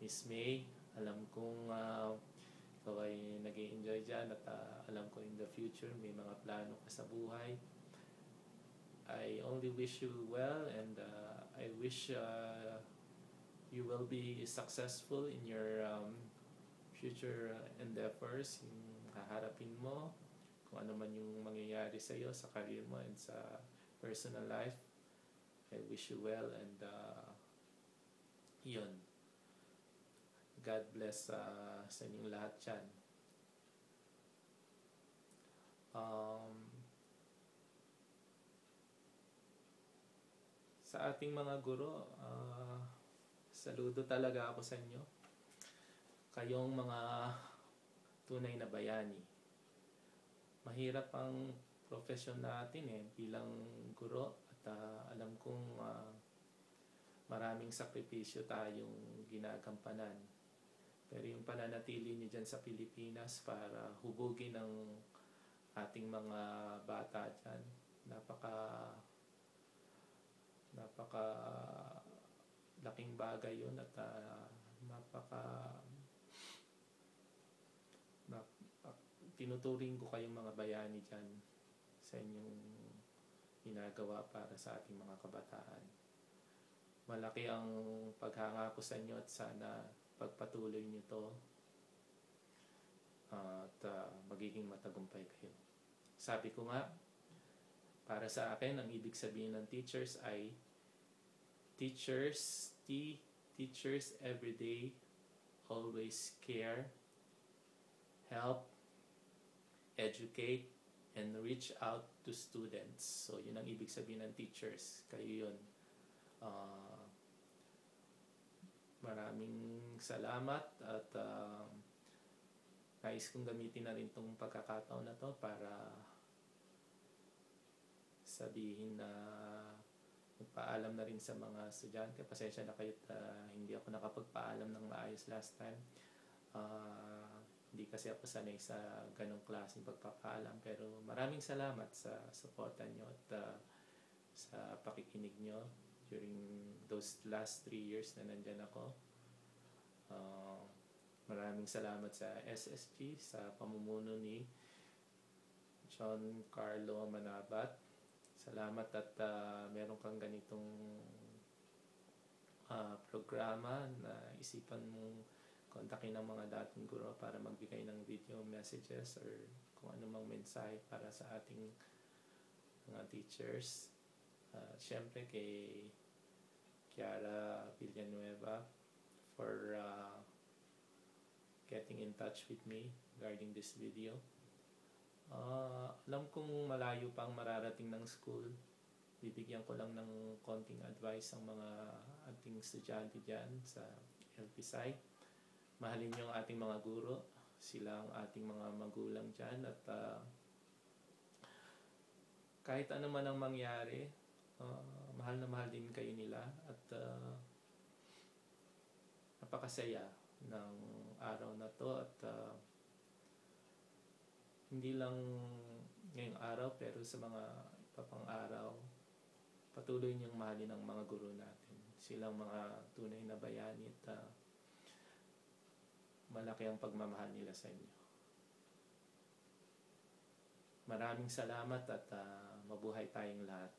Miss May. Alam kong ikaw ay nag-i-enjoy dyan at alam ko in the future may mga plano ka sa buhay. I only wish you well and I wish you will be successful in your future endeavors, yung haharapin mo, kung ano man yung mangyayari sa iyo sa career mo and sa personal life. I wish you well and yun. God bless sa inyong lahat dyan. Sa ating mga guro, saludo talaga ako sa inyo. Kayong mga tunay na bayani. Mahirap ang profesyon natin bilang guro at alam kong maraming sakripisyo tayong ginagampanan. Pero yung pananatili niyo dyan sa Pilipinas para hubugin ang ating mga bata dyan, napaka laking bagay yun at tinuturing ko kayong mga bayani dyan sa inyong ginagawa para sa ating mga kabataan. Malaki ang paghanga ko sa inyo at sana pagpatuloy niyo to at magiging matagumpay kayo. Sabi ko nga, para sa akin, ang ibig sabihin ng teachers ay teachers every day, always care, help, educate, and reach out to students. So, yun ang ibig sabihin ng teachers. Kayo yun. Maraming salamat at nais kong gamitin na rin itong pagkakataon na to para sabihin na magpaalam na rin sa mga estudyante. Pasensya na kayo hindi ako nakapagpaalam ng maayos last time. Hindi kasi ako sanay sa ganong klaseng pagpapaalam. Pero maraming salamat sa suporta nyo at sa pakikinig nyo during those last 3 years na nandyan ako. Maraming salamat sa SSG, sa pamumuno ni John Carlo Manabat. Salamat at meron kang ganitong programa na isipan mong kontakin ng mga dating guro para magbigay ng video messages or kung anumang mensahe para sa ating mga teachers. Siyempre kay Kiara Villanueva for getting in touch with me regarding this video. Alam kong malayo pang mararating ng school. Bibigyan ko lang ng konting advice ang mga ating estudyante dyan sa LPSI. Mahalin niyo ang ating mga guro. Sila ang ating mga magulang dyan at kahit ano man ang mangyari, mahal na mahal din kayo nila at napakasaya ng araw na to at hindi lang ngayong araw pero sa mga iba pang araw patuloy niyong mahalin ang mga guro natin. Silang mga tunay na bayani at malaki ang pagmamahal nila sa inyo. Maraming salamat at mabuhay tayong lahat.